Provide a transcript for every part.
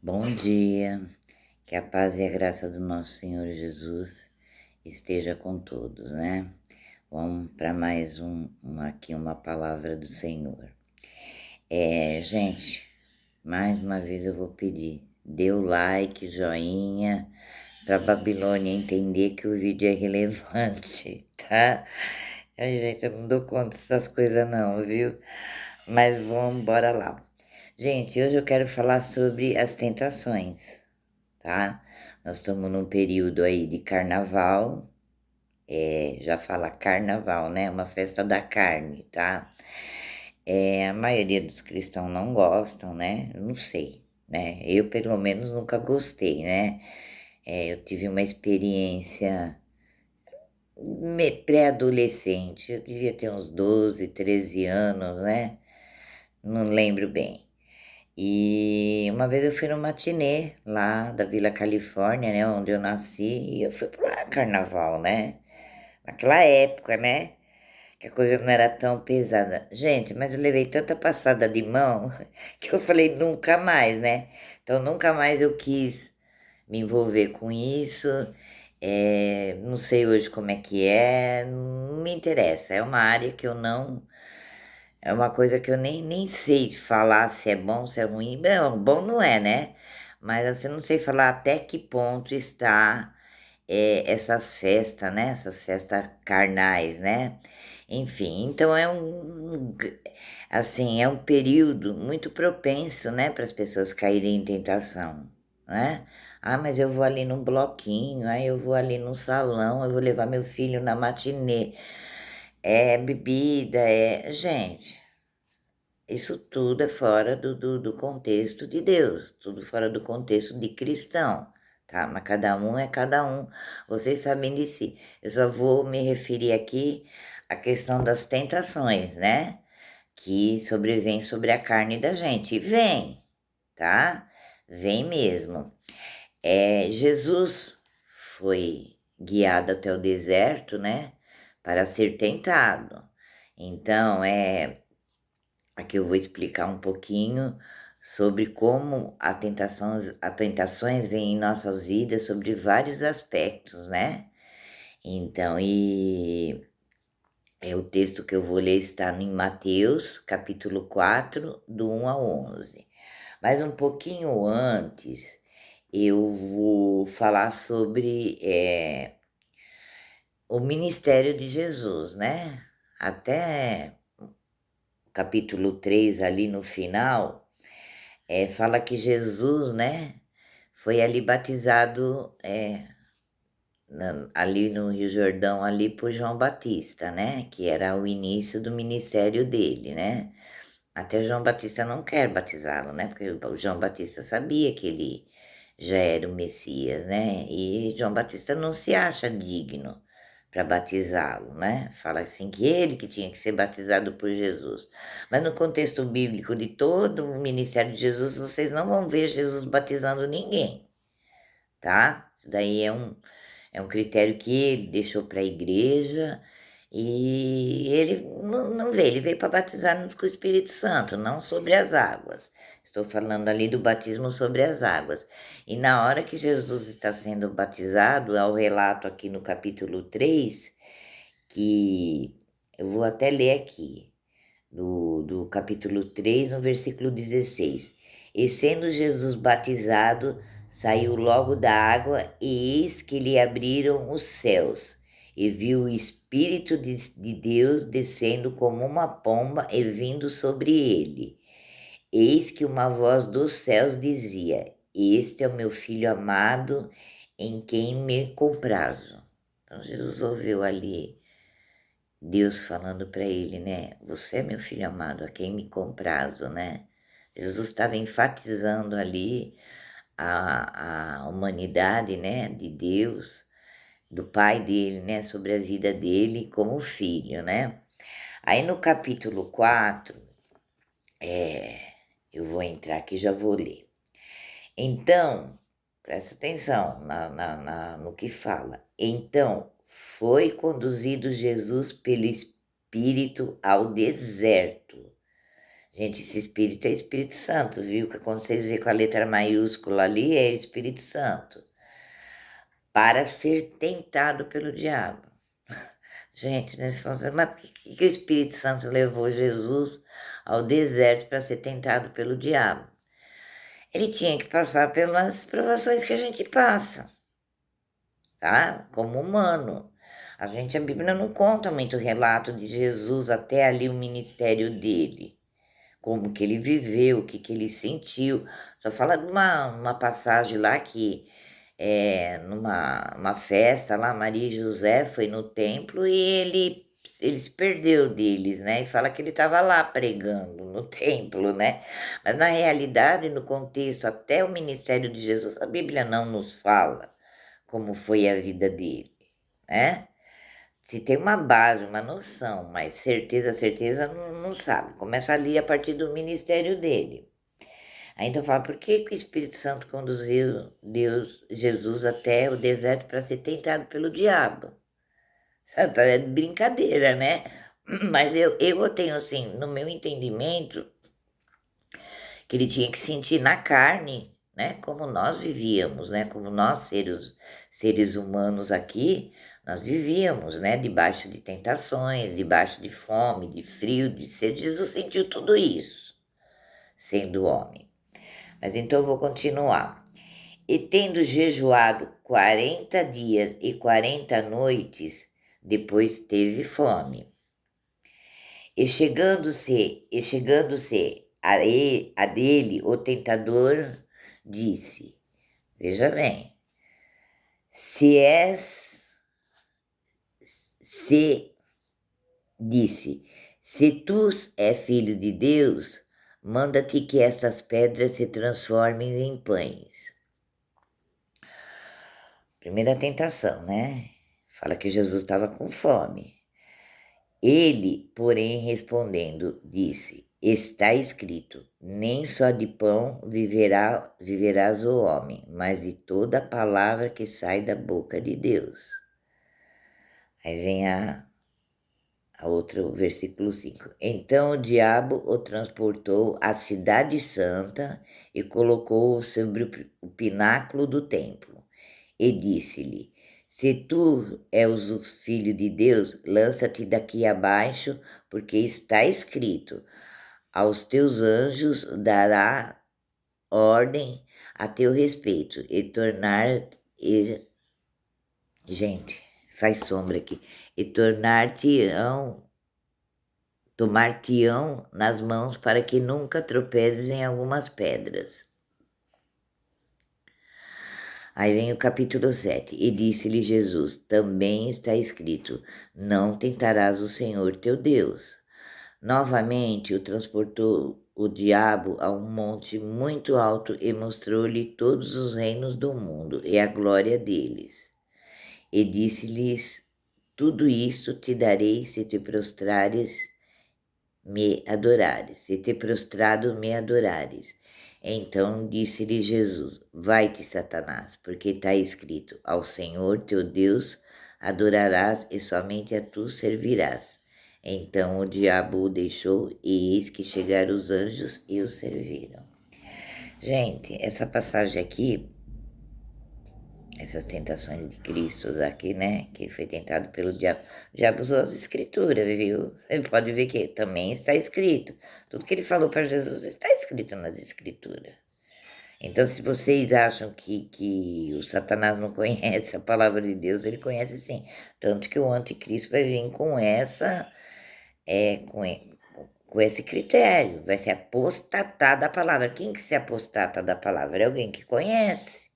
Bom dia, que a paz e a graça do nosso Senhor Jesus esteja com todos, né? Vamos para mais aqui uma palavra do Senhor. Gente, mais uma vez eu vou pedir, dê o like, joinha, para Babilônia entender que o vídeo é relevante, tá? Ai, gente, eu não dou conta dessas coisas não, viu? Mas vamos, bora lá. Gente, hoje eu quero falar sobre as tentações, tá? Nós estamos num período aí de carnaval, já fala carnaval, né? Uma festa da carne, tá? A maioria dos cristãos não gostam, né? Eu não sei, né? Eu, pelo menos, nunca gostei, né? Eu tive uma experiência pré-adolescente, eu devia ter uns 12, 13 anos, né? Não lembro bem. E uma vez eu fui no matinê lá da Vila Califórnia, né, onde eu nasci, e eu fui pro lá carnaval, né? Naquela época, né? Que a coisa não era tão pesada. Gente, mas eu levei tanta passada de mão que eu falei nunca mais, né? Então nunca mais eu quis me envolver com isso. Não sei hoje como é que é, não me interessa. É uma área que eu não é uma coisa que eu nem sei falar se é bom, se é ruim. Não, bom não é, né? Mas assim, eu não sei falar até que ponto está essas festas, né? Essas festas carnais, né? Enfim, então assim, é um período muito propenso, né, para as pessoas caírem em tentação, né? Ah, mas eu vou ali num bloquinho, aí eu vou ali num salão, eu vou levar meu filho na matinê. É bebida, Gente, isso tudo é fora do contexto de Deus, tudo fora do contexto de cristão, tá? Mas cada um é cada um, vocês sabem de si. Eu só vou me referir aqui à questão das tentações, né? Que sobrevém sobre a carne da gente. E vem, tá? Vem mesmo. Jesus foi guiado até o deserto, né? Para ser tentado. Então, aqui eu vou explicar um pouquinho sobre como a tentações vêm em nossas vidas sobre vários aspectos, né? Então, o texto que eu vou ler está em Mateus, capítulo 4, do 1 ao 11. Mas um pouquinho antes, eu vou falar sobre o ministério de Jesus, né? Até capítulo 3 ali no final, fala que Jesus, né, foi ali batizado, ali no Rio Jordão, ali por João Batista, né, que era o início do ministério dele, né. Até João Batista não quer batizá-lo, né, porque o João Batista sabia que ele já era o Messias, né, e João Batista não se acha digno para batizá-lo, né, fala assim que ele que tinha que ser batizado por Jesus. Mas no contexto bíblico de todo o ministério de Jesus, vocês não vão ver Jesus batizando ninguém, tá? Isso daí é um critério que ele deixou para a igreja e ele não veio, ele veio para batizar-nos com o Espírito Santo, não sobre as águas. Estou falando ali do batismo sobre as águas. E na hora que Jesus está sendo batizado, há o relato aqui no capítulo 3 que eu vou até ler aqui, do capítulo 3 no versículo 16. E sendo Jesus batizado, saiu logo da água, e eis que lhe abriram os céus, e viu o Espírito de Deus descendo como uma pomba e vindo sobre ele. Eis que uma voz dos céus dizia: Este é o meu filho amado, em quem me comprazo. Então Jesus ouviu ali Deus falando para ele, né? Você é meu filho amado, a quem me comprazo, né? Jesus estava enfatizando ali a humanidade, né, de Deus, do pai dele, né, sobre a vida dele como filho, né? Aí no capítulo 4, eu vou entrar aqui e já vou ler. Então, presta atenção no que fala. Então, foi conduzido Jesus pelo Espírito ao deserto. Gente, esse Espírito é Espírito Santo, viu? Que quando vocês vêem com a letra maiúscula ali, é Espírito Santo. Para ser tentado pelo diabo. Gente, né, você fala assim, mas por que o Espírito Santo levou Jesus ao deserto para ser tentado pelo diabo? Ele tinha que passar pelas provações que a gente passa, tá? Como humano. A Bíblia não conta muito relato de Jesus até ali o ministério dele. Como que ele viveu, o que que ele sentiu. Só fala de uma passagem lá que, numa uma festa lá, Maria e José foi no templo e ele se perdeu deles, né, e fala que ele estava lá pregando no templo, né. Mas na realidade, no contexto, até o ministério de Jesus, a Bíblia não nos fala como foi a vida dele, né. Se tem uma base, uma noção, mas certeza, certeza não sabe. Começa ali a partir do ministério dele. Aí então fala, por que que o Espírito Santo conduziu Jesus até o deserto para ser tentado pelo diabo? Tá é brincadeira, né? Mas eu tenho assim, no meu entendimento, que ele tinha que sentir na carne, né, como nós vivíamos, né, como nós seres humanos aqui, nós vivíamos, né, debaixo de tentações, debaixo de fome, de frio, de sede. Jesus sentiu tudo isso, sendo homem. Mas então eu vou continuar. E tendo jejuado 40 dias e 40 noites, depois teve fome. E chegando-se a dele, o tentador disse: Veja bem, se és, se disse, se tu é filho de Deus, manda-te que estas pedras se transformem em pães. Primeira tentação, né? Fala que Jesus estava com fome. Ele, porém, respondendo, disse: Está escrito: nem só de pão viverás o homem, mas de toda palavra que sai da boca de Deus. Aí vem a outro versículo 5. Então o diabo o transportou à cidade santa e colocou-o sobre o pináculo do templo. E disse-lhe: Se tu és o filho de Deus, lança-te daqui abaixo, porque está escrito: Aos teus anjos dará ordem a teu respeito e gente, faz sombra aqui. E tomar-te-ão nas mãos para que nunca tropeces em algumas pedras. Aí vem o capítulo 7. E disse-lhe Jesus: Também está escrito: Não tentarás o Senhor teu Deus. Novamente o transportou o diabo a um monte muito alto e mostrou-lhe todos os reinos do mundo e a glória deles. E disse-lhes: Tudo isto te darei se te prostrares, me adorares, se te prostrado me adorares. Então disse-lhe Jesus: Vai-te, Satanás, porque está escrito: Ao Senhor teu Deus adorarás e somente a tu servirás. Então o diabo o deixou, e eis que chegaram os anjos e o serviram. Gente, essa passagem aqui, essas tentações de Cristo aqui, né, que ele foi tentado pelo diabo. O diabo usou as escrituras, viu? Você pode ver que também está escrito. Tudo que ele falou para Jesus está escrito nas escrituras. Então, se vocês acham que o Satanás não conhece a palavra de Deus, ele conhece sim. Tanto que o anticristo vai vir com com esse critério, vai se apostatar da palavra. Quem que se apostata da palavra? É alguém que conhece.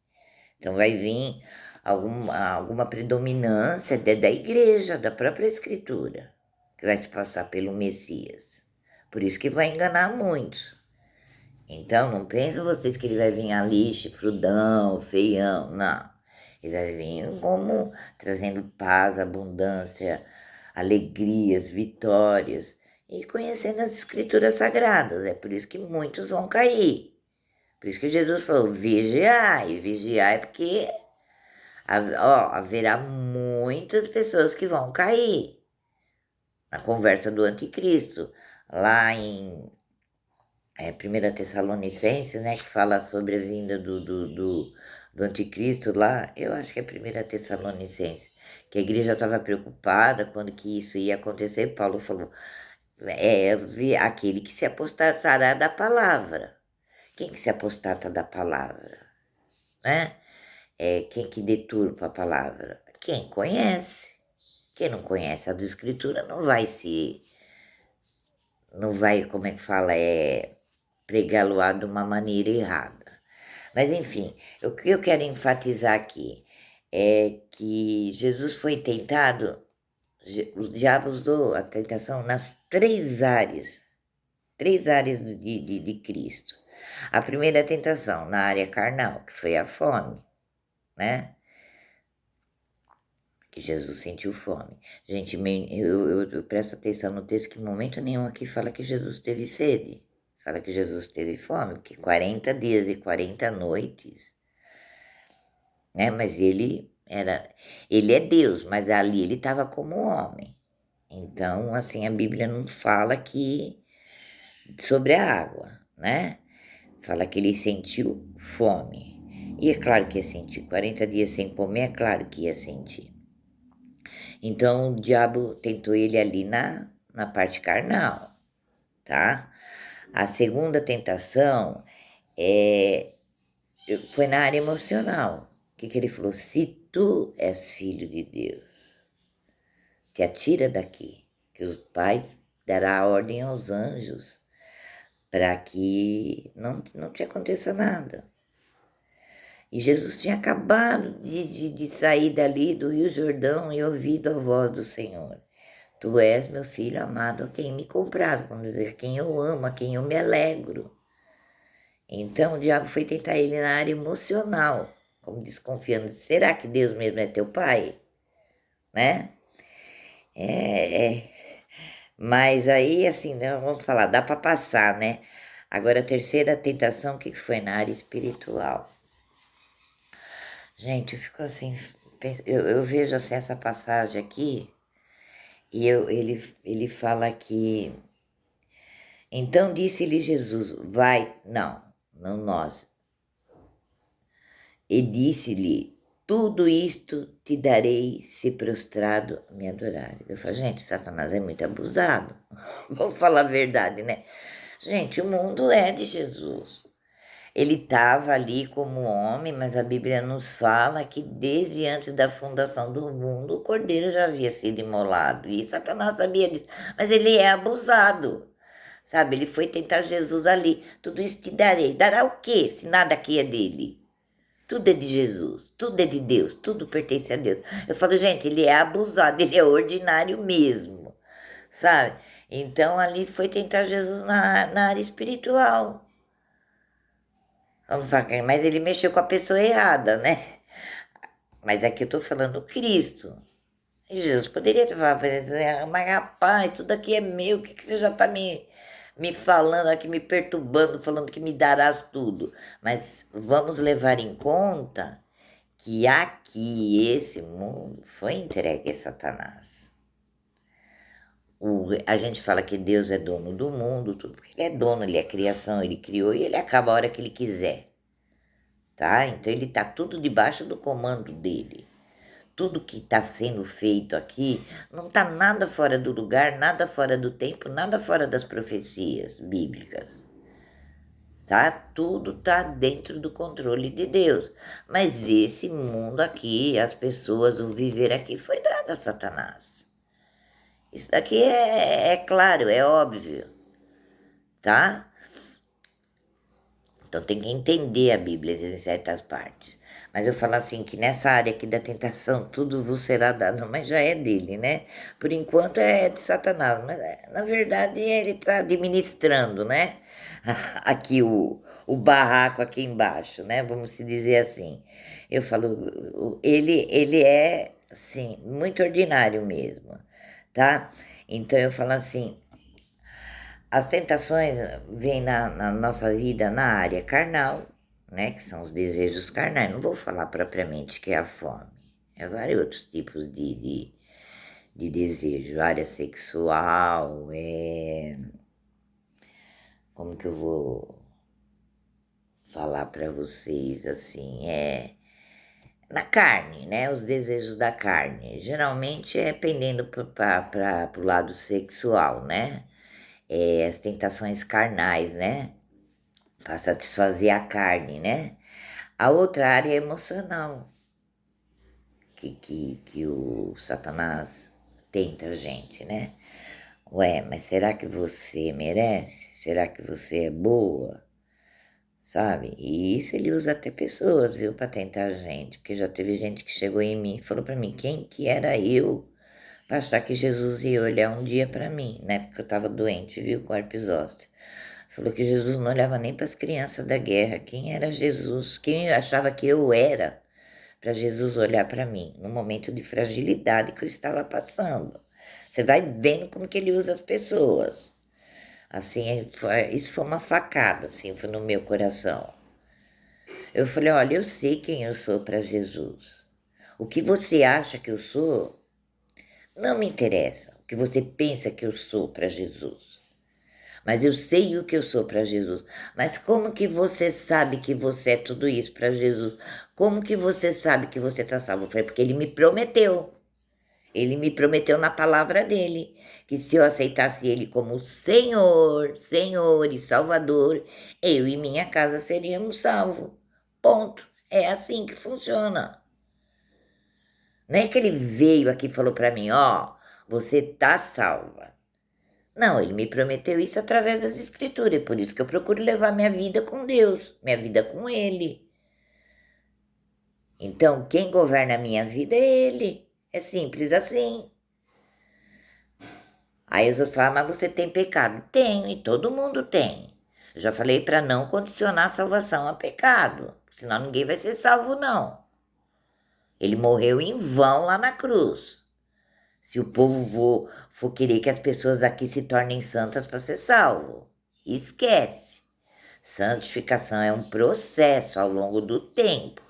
Então vai vir alguma predominância da igreja, da própria escritura, que vai se passar pelo Messias. Por isso que vai enganar muitos. Então não pensem vocês que ele vai vir ali chifrudão, feião, não. Ele vai vir como trazendo paz, abundância, alegrias, vitórias e conhecendo as escrituras sagradas. É por isso que muitos vão cair. Por isso que Jesus falou: vigiai, vigiai, porque haverá muitas pessoas que vão cair na conversa do anticristo. Lá em Primeira Tessalonicenses, né, que fala sobre a vinda do anticristo lá, eu acho que é Primeira Tessalonicenses, que a igreja estava preocupada quando que isso ia acontecer, Paulo falou, aquele que se apostatará da palavra. Quem que se apostata da palavra, né? Quem que deturpa a palavra? Quem conhece. Quem não conhece a Escritura não vai, como é que fala, pregá-lo-á de uma maneira errada. Mas enfim, o que eu quero enfatizar aqui é que Jesus foi tentado, o diabo usou a tentação nas três áreas de Cristo. A primeira tentação na área carnal, que foi a fome, né? Que Jesus sentiu fome. Gente, eu presto atenção no texto que em momento nenhum aqui fala que Jesus teve sede. Fala que Jesus teve fome, porque 40 dias e 40 noites, né? Mas ele é Deus, mas ali ele estava como homem. Então, assim, a Bíblia não fala que sobre a água, né? Fala que ele sentiu fome. E é claro que ia sentir. 40 dias sem comer, é claro que ia sentir. Então, o diabo tentou ele ali na parte carnal, tá? A segunda tentação foi na área emocional. O que ele falou? Se tu és filho de Deus, te atira daqui, que o Pai dará ordem aos anjos para que não te aconteça nada. E Jesus tinha acabado de sair dali do Rio Jordão e ouvido a voz do Senhor. Tu és meu filho amado, a quem me compraz, vamos dizer, a quem eu amo, a quem eu me alegro. Então o diabo foi tentar ele na área emocional, como desconfiando, será que Deus mesmo é teu pai? Né? Mas aí, assim, né, vamos falar, dá para passar, né? Agora a terceira tentação, o que foi na área espiritual? Gente, eu fico assim, eu vejo assim essa passagem aqui, e ele fala que então disse-lhe Jesus, vai, não nós. E disse-lhe, tudo isto te darei se prostrado me adorar. Eu falo, gente, Satanás é muito abusado. Vamos falar a verdade, né? Gente, o mundo é de Jesus. Ele estava ali como homem, mas a Bíblia nos fala que desde antes da fundação do mundo, o cordeiro já havia sido imolado. E Satanás sabia disso. Mas ele é abusado. Sabe, ele foi tentar Jesus ali. Tudo isso te darei. Dará o quê, se nada aqui é dele? Tudo é de Jesus, tudo é de Deus, tudo pertence a Deus. Eu falo, gente, ele é abusado, ele é ordinário mesmo, sabe? Então ali foi tentar Jesus na área espiritual. Vamos falar, mas ele mexeu com a pessoa errada, né? Mas aqui eu tô falando Cristo. E Jesus poderia ter falado para ele, mas rapaz, tudo aqui é meu, o que, que você já está me falando aqui, me perturbando, falando que me darás tudo? Mas vamos levar em conta que aqui, esse mundo, foi entregue a Satanás. A gente fala que Deus é dono do mundo, tudo, porque ele é dono, ele é criação, ele criou e ele acaba a hora que ele quiser, tá? Então ele tá tudo debaixo do comando dele. Tudo que está sendo feito aqui não está nada fora do lugar, nada fora do tempo, nada fora das profecias bíblicas. Tá? Tudo está dentro do controle de Deus. Mas esse mundo aqui, as pessoas, o viver aqui foi dado a Satanás. Isso daqui é claro, é óbvio, tá? Então tem que entender a Bíblia em certas partes. Mas eu falo assim, que nessa área aqui da tentação, tudo vos será dado, mas já é dele, né? Por enquanto é de Satanás, mas na verdade ele está administrando, né? Aqui o barraco aqui embaixo, né? Vamos se dizer assim. Eu falo, ele é, assim, muito ordinário mesmo, tá? Então eu falo assim, as tentações vêm na nossa vida na área carnal, né? Que são os desejos carnais. Não vou falar propriamente que é a fome. É vários outros tipos de desejo. Área sexual, como que eu vou falar para vocês assim, na carne, né? Os desejos da carne. Geralmente é pendendo para o lado sexual, né? As tentações carnais, né? Para satisfazer a carne, né? A outra área é emocional, que o Satanás tenta a gente, né? Ué, mas será que você merece? Será que você é boa? Sabe? E isso ele usa até pessoas, viu, para tentar a gente, porque já teve gente que chegou em mim e falou para mim quem que era eu pra achar que Jesus ia olhar um dia para mim, né? Porque eu estava doente, viu, com herpes zoster. Falou que Jesus não olhava nem para as crianças da guerra. Quem era Jesus? Quem achava que eu era para Jesus olhar para mim no momento de fragilidade que eu estava passando? Você vai vendo como que ele usa as pessoas. Assim, isso foi uma facada, assim, foi no meu coração. Eu falei, olha, eu sei quem eu sou para Jesus. O que você acha que eu sou, não me interessa. O que você pensa que eu sou para Jesus. Mas eu sei o que eu sou para Jesus. Mas como que você sabe que você é tudo isso para Jesus? Como que você sabe que você está salvo? Eu falei, porque ele me prometeu. Ele me prometeu na palavra dele que se eu aceitasse ele como Senhor, Senhor e Salvador, eu e minha casa seríamos salvos. Ponto. É assim que funciona. Não é que ele veio aqui e falou para mim, ó, você tá salva. Não, ele me prometeu isso através das escrituras, por isso que eu procuro levar minha vida com Deus, minha vida com ele. Então, quem governa a minha vida é ele. É simples assim. Aí os outros falam, mas você tem pecado? Tenho, e todo mundo tem. Já falei para não condicionar a salvação a pecado, senão ninguém vai ser salvo, não. Ele morreu em vão lá na cruz. Se o povo for querer que as pessoas aqui se tornem santas para ser salvo, esquece. Santificação é um processo ao longo do tempo.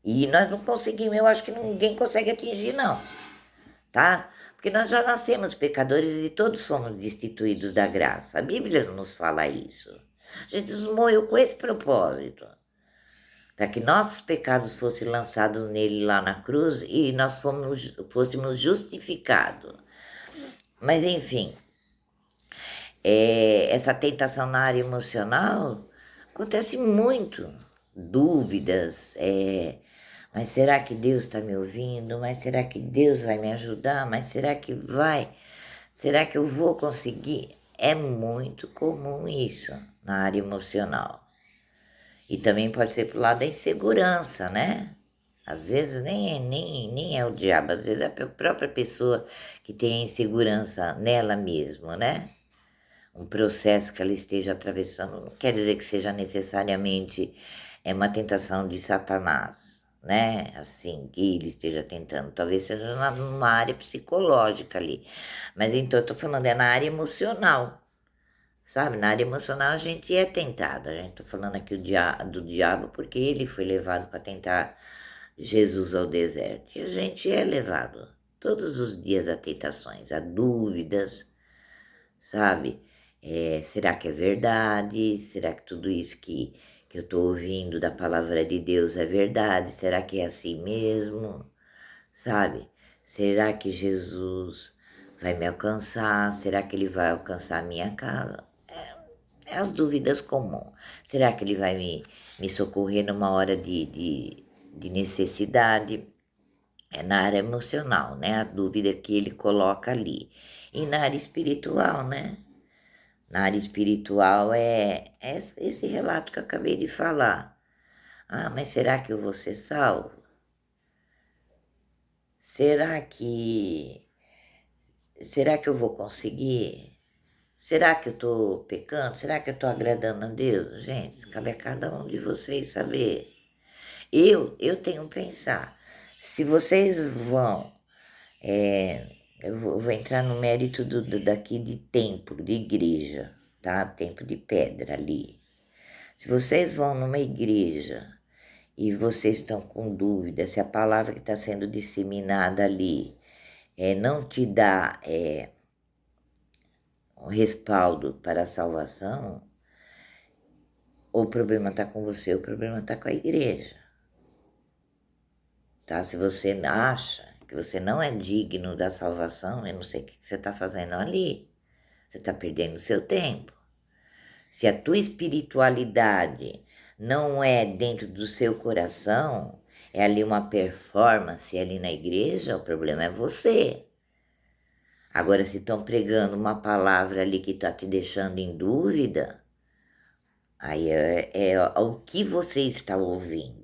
E nós não conseguimos, eu acho que ninguém consegue atingir, não, tá? Porque nós já nascemos pecadores e todos fomos destituídos da graça. A Bíblia nos fala isso. Jesus morreu com esse propósito, para que nossos pecados fossem lançados nele lá na cruz e nós fôssemos justificados. Mas enfim, essa tentação na área emocional acontece muito. Dúvidas, mas será que Deus está me ouvindo? Mas será que Deus vai me ajudar? Mas será que vai? Será que eu vou conseguir? É muito comum isso na área emocional. E também pode ser pro lado da insegurança, né? Às vezes nem é o diabo, às vezes é a própria pessoa que tem a insegurança nela mesma, né? Um processo que ela esteja atravessando, não quer dizer que seja necessariamente uma tentação de Satanás, né? Assim, que ele esteja tentando, talvez seja numa área psicológica ali. Mas então, eu tô falando, é na área emocional, sabe? Na área emocional a gente é tentado, a gente tá falando aqui do diabo porque ele foi levado para tentar Jesus ao deserto. E a gente é levado todos os dias a tentações, a dúvidas, sabe? Será que é verdade? Será que tudo isso que eu estou ouvindo da palavra de Deus é verdade? Será que é assim mesmo? Sabe? Será que Jesus vai me alcançar? Será que ele vai alcançar a minha casa? É as dúvidas comuns. Será que ele vai me socorrer numa hora de necessidade? É na área emocional, né? A dúvida que ele coloca ali. E na área espiritual, né? Na área espiritual é esse relato que eu acabei de falar. Ah, mas será que eu vou ser salvo? Será que será que eu vou conseguir? Será que eu estou pecando? Será que eu estou agradando a Deus? Gente, isso cabe a cada um de vocês saber. Eu tenho que pensar. Se vocês vão, é, eu vou entrar no mérito daqui de templo, de igreja, tá? Templo de pedra ali. Se vocês vão numa igreja e vocês estão com dúvida se a palavra que está sendo disseminada ali não te dá respaldo para a salvação, o problema está com você, o problema está com a igreja. Tá? Se você acha que você não é digno da salvação, eu não sei o que você está fazendo ali. Você está perdendo seu tempo. Se a tua espiritualidade não é dentro do seu coração, é ali uma performance ali na igreja, o problema é você. Agora, se estão pregando uma palavra ali que está te deixando em dúvida, aí é o que você está ouvindo.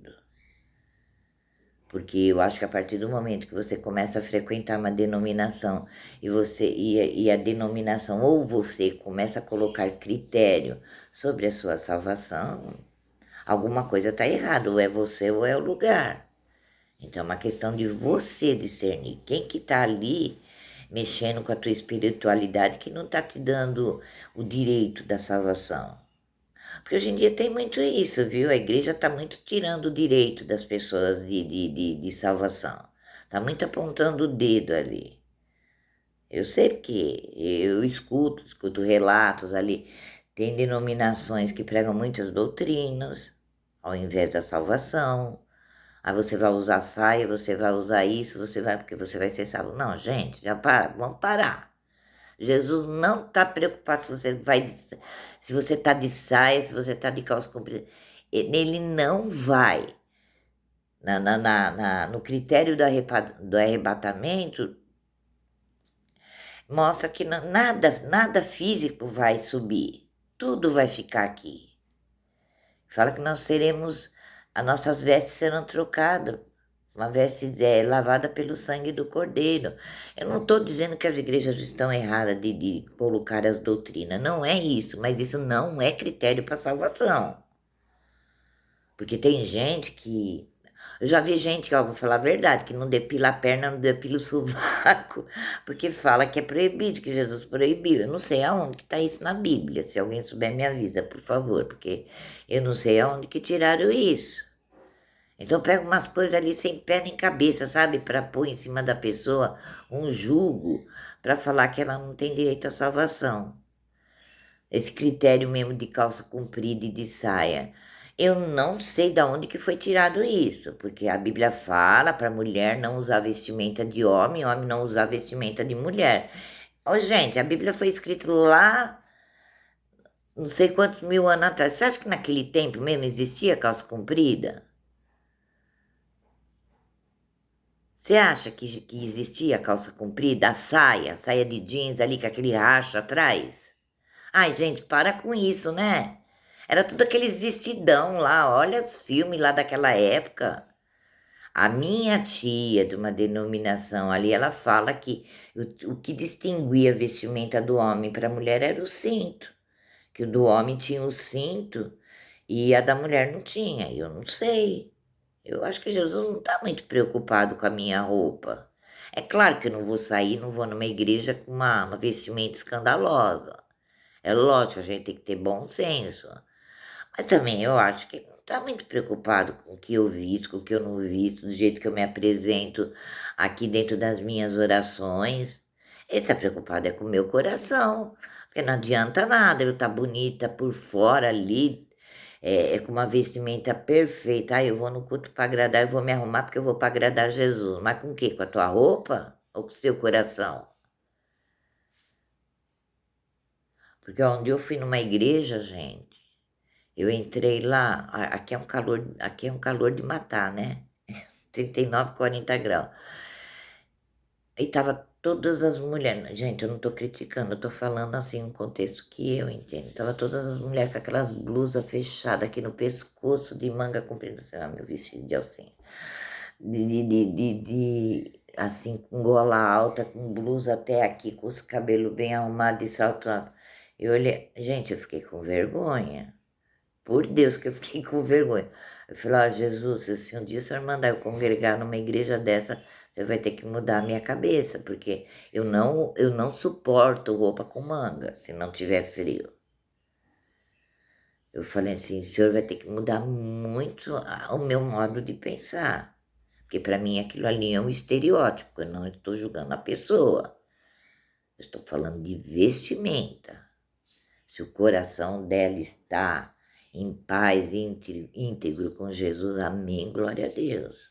Porque eu acho que a partir do momento que você começa a frequentar uma denominação e a denominação ou você começa a colocar critério sobre a sua salvação, alguma coisa está errada, ou é você ou é o lugar. Então é uma questão de você discernir quem que está ali mexendo com a tua espiritualidade que não está te dando o direito da salvação. Porque hoje em dia tem muito isso, viu? A igreja está muito tirando o direito das pessoas de salvação. Está muito apontando o dedo ali. Eu sei porque eu escuto relatos ali. Tem denominações que pregam muitas doutrinas ao invés da salvação. Aí você vai usar saia, você vai usar isso, você vai porque você vai ser salvo. Não, gente, já para, vamos parar. Jesus não está preocupado se você está de saia, se você está de calça comprida. Ele não vai. No critério do arrebatamento, mostra que nada físico vai subir. Tudo vai ficar aqui. Fala que as nossas vestes serão trocadas. Uma veste lavada pelo sangue do Cordeiro. Eu não estou dizendo que as igrejas estão erradas de colocar as doutrinas, não é isso, mas isso não é critério para salvação. Porque tem gente que. Eu já vi gente, ó, vou falar a verdade, que não depila a perna, não depila o sovaco, porque fala que é proibido, que Jesus proibiu. Eu não sei aonde que está isso na Bíblia. Se alguém souber, me avisa, por favor, porque eu não sei aonde que tiraram isso. Então pega umas coisas ali sem pé nem cabeça, sabe? Para pôr em cima da pessoa um jugo para falar que ela não tem direito à salvação. Esse critério mesmo de calça comprida e de saia. Eu não sei de onde que foi tirado isso, porque a Bíblia fala para mulher não usar vestimenta de homem, homem não usar vestimenta de mulher. Ô, gente, a Bíblia foi escrita lá não sei quantos mil anos atrás. Você acha que naquele tempo mesmo existia calça comprida? Você acha que existia calça comprida, a saia de jeans ali com aquele racho atrás? Ai, gente, para com isso, né? Era tudo aqueles vestidão lá, olha os filmes lá daquela época. A minha tia, de uma denominação ali, ela fala que o que distinguia a vestimenta do homem para a mulher era o cinto. Que o do homem tinha o cinto e a da mulher não tinha. Eu não sei. Eu acho que Jesus não está muito preocupado com a minha roupa. É claro que eu não vou sair, não vou numa igreja com uma vestimenta escandalosa. É lógico, a gente tem que ter bom senso. Mas também eu acho que ele não está muito preocupado com o que eu visto, com o que eu não visto, do jeito que eu me apresento aqui dentro das minhas orações. Ele está preocupado é com o meu coração. Porque não adianta nada eu estar bonita por fora ali, com uma vestimenta perfeita. Ah, eu vou no culto para agradar, eu vou me arrumar porque eu vou para agradar Jesus. Mas com o quê? Com a tua roupa ou com o seu coração? Porque onde eu fui numa igreja, gente, eu entrei lá, aqui é um calor de matar, né? 39, 40 graus. E tava todas as mulheres, gente, eu não tô criticando, eu tô falando assim um contexto que eu entendo. Tava todas as mulheres com aquelas blusas fechadas aqui no pescoço, de manga comprida, sei lá, meu vestido de alcinha. Assim, com gola alta, com blusa até aqui, com os cabelos bem arrumados e salto alto. Eu olhei, gente, eu fiquei com vergonha. Por Deus que eu fiquei com vergonha. Eu falei, Jesus, se um dia o senhor mandar eu congregar numa igreja dessa, você vai ter que mudar a minha cabeça, porque eu não suporto roupa com manga, se não tiver frio. Eu falei assim, o senhor vai ter que mudar muito o meu modo de pensar, porque para mim aquilo ali é um estereótipo, eu não estou julgando a pessoa. Eu estou falando de vestimenta. Se o coração dela está em paz, íntegro com Jesus, amém, glória a Deus.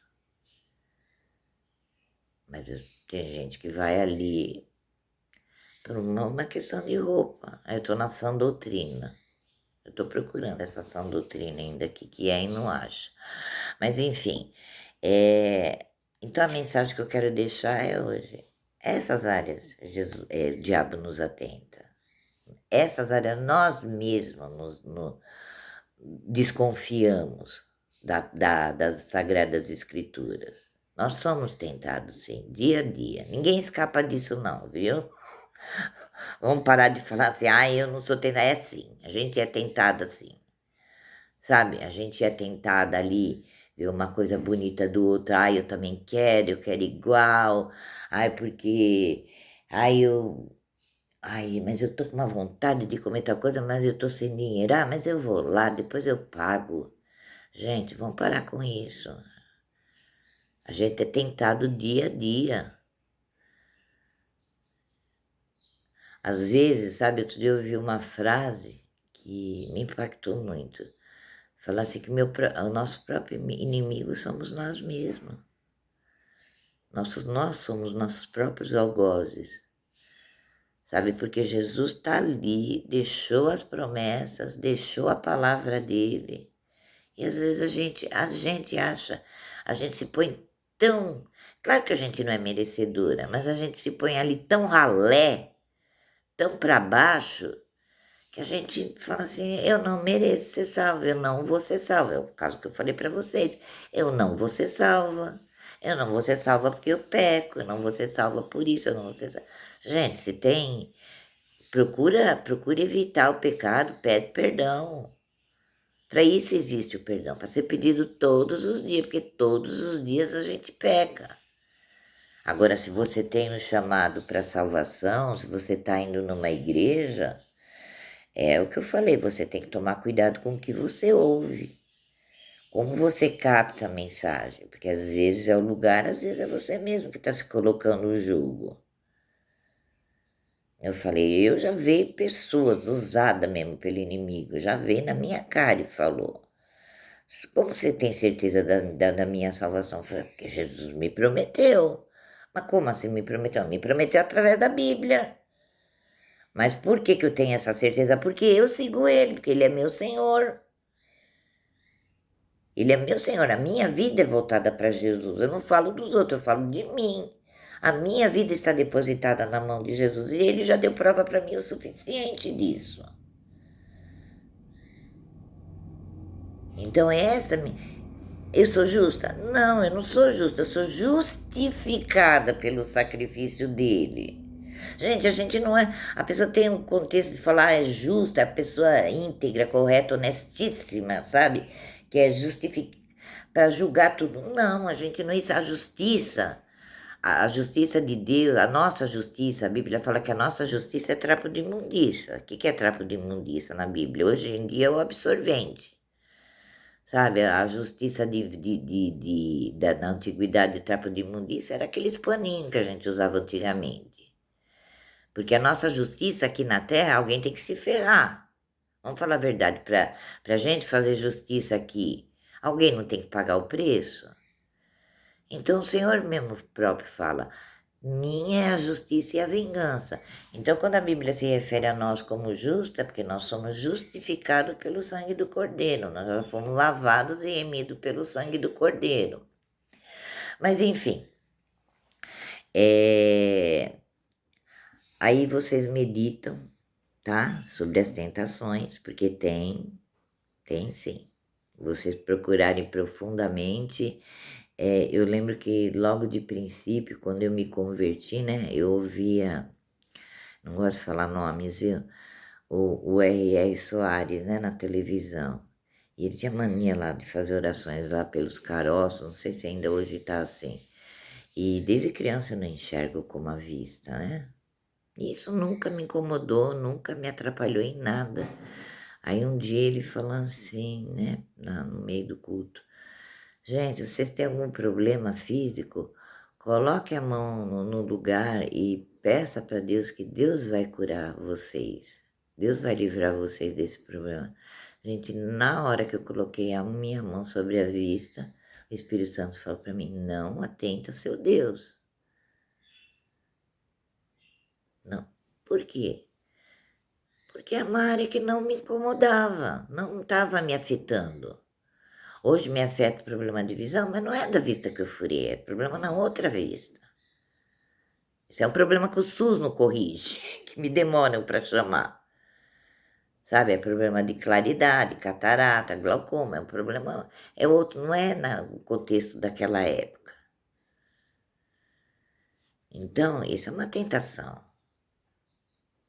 Mas tem gente que vai ali por uma questão de roupa. Eu estou na sã doutrina. Eu estou procurando essa sã doutrina ainda aqui, que é e não acho. Mas enfim, então a mensagem que eu quero deixar é hoje. Essas áreas, o diabo nos atenta. Essas áreas nós mesmos desconfiamos das Sagradas Escrituras. Nós somos tentados, sim, dia a dia. Ninguém escapa disso, não, viu? Vamos parar de falar assim, eu não sou tentada. É assim, a gente é tentada assim, sabe? A gente é tentada ali, ver uma coisa bonita do outro, eu também quero, eu quero igual, porque, mas eu tô com uma vontade de comer tal coisa, mas eu tô sem dinheiro, mas eu vou lá, depois eu pago. Gente, vamos parar com isso. A gente é tentado dia a dia. Às vezes, sabe, outro dia eu ouvi uma frase que me impactou muito. Falar assim que o nosso próprio inimigo somos nós mesmos. Nós somos nossos próprios algozes. Sabe, porque Jesus está ali, deixou as promessas, deixou a palavra dele. E às vezes a gente acha, a gente se põe tão... Claro que a gente não é merecedora, mas a gente se põe ali tão ralé, tão para baixo, que a gente fala assim, eu não mereço ser salva, eu não vou ser salva. É o caso que eu falei para vocês, eu não vou ser salva. Eu não vou ser salva porque eu peco, eu não vou ser salva por isso, eu não vou ser salva. Gente, se tem, procura evitar o pecado, pede perdão. Para isso existe o perdão, para ser pedido todos os dias, porque todos os dias a gente peca. Agora, se você tem um chamado para salvação, se você está indo numa igreja, é o que eu falei, você tem que tomar cuidado com o que você ouve, como você capta a mensagem, porque às vezes é o lugar, às vezes é você mesmo que está se colocando no jugo. Eu falei, eu já vi pessoas usadas mesmo pelo inimigo, já veio na minha cara e falou. Como você tem certeza da minha salvação? Eu falei, porque Jesus me prometeu. Mas como assim me prometeu? Me prometeu através da Bíblia. Mas por que eu tenho essa certeza? Porque eu sigo ele, porque ele é meu Senhor. Ele é meu Senhor. A minha vida é voltada para Jesus. Eu não falo dos outros, eu falo de mim. A minha vida está depositada na mão de Jesus e ele já deu prova para mim o suficiente disso. Então, eu sou justa? Não, eu não sou justa, eu sou justificada pelo sacrifício dele. Gente, a gente não é. A pessoa tem um contexto de falar é justa, a pessoa é íntegra, correta, honestíssima, sabe? Que é justificar para julgar tudo. Não, a gente não é isso. A justiça, a justiça de Deus, a nossa justiça, a Bíblia fala que a nossa justiça é trapo de imundícia. O que é trapo de imundícia na Bíblia? Hoje em dia é o absorvente. Sabe, a justiça na antiguidade de trapo de imundícia era aqueles paninhos que a gente usava antigamente. Porque a nossa justiça aqui na Terra, alguém tem que se ferrar. Vamos falar a verdade, para a gente fazer justiça aqui, alguém não tem que pagar o preço? Então o Senhor mesmo próprio fala, minha é a justiça e a vingança. Então, quando a Bíblia se refere a nós como justa, é porque nós somos justificados pelo sangue do Cordeiro, nós já fomos lavados e remidos pelo sangue do Cordeiro. Mas, enfim, aí vocês meditam, tá? Sobre as tentações, porque tem sim. Vocês procurarem profundamente. Eu lembro que logo de princípio, quando eu me converti, né, eu ouvia, não gosto de falar nomes, viu? O R.R. Soares, né, na televisão. E ele tinha mania lá de fazer orações lá pelos caroços, não sei se ainda hoje tá assim. E desde criança eu não enxergo como a vista, né? Isso nunca me incomodou, nunca me atrapalhou em nada. Aí um dia ele falou assim, né, no meio do culto, gente, vocês têm algum problema físico? coloque a mão no lugar e peça para Deus que Deus vai curar vocês. Deus vai livrar vocês desse problema. Gente, na hora que eu coloquei a minha mão sobre a vista, o Espírito Santo falou para mim: não atenta ao seu Deus. Não. Por quê? Porque é uma área que não me incomodava, não estava me afetando. Hoje me afeta o problema de visão, mas não é da vista que eu furei, é problema na outra vista. Isso é um problema que o SUS não corrige, que me demoram para chamar. Sabe, é problema de claridade, catarata, glaucoma, é um problema, é outro, não é no contexto daquela época. Então, isso é uma tentação.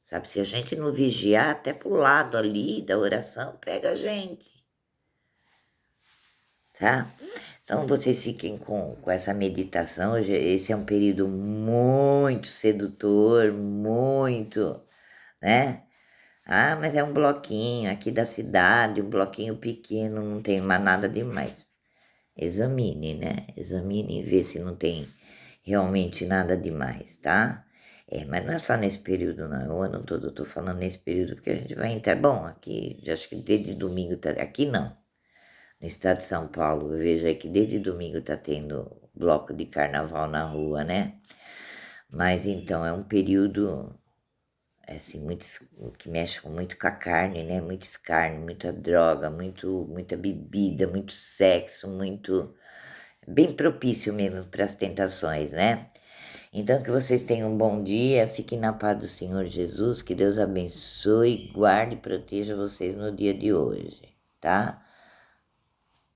Sabe, se a gente não vigiar, até pro lado ali da oração, pega a gente. Tá? Então, vocês fiquem com essa meditação. Hoje, esse é um período muito sedutor, muito, né? Ah, mas é um bloquinho aqui da cidade, um bloquinho pequeno, não tem mais nada demais. Examine, né? Examine e vê se não tem realmente nada demais, tá? Mas não é só nesse período, não. O ano todo eu tô falando nesse período, porque a gente vai entrar. Bom, aqui, acho que desde domingo tá. Aqui não. No estado de São Paulo, eu vejo aí que desde domingo tá tendo bloco de carnaval na rua, né? Mas então, é um período assim, que mexe muito com a carne, né? Muito escárnio, muita droga, muita bebida, muito sexo, muito. Bem propício mesmo para as tentações, né? Então, que vocês tenham um bom dia, fiquem na paz do Senhor Jesus, que Deus abençoe, guarde e proteja vocês no dia de hoje, tá?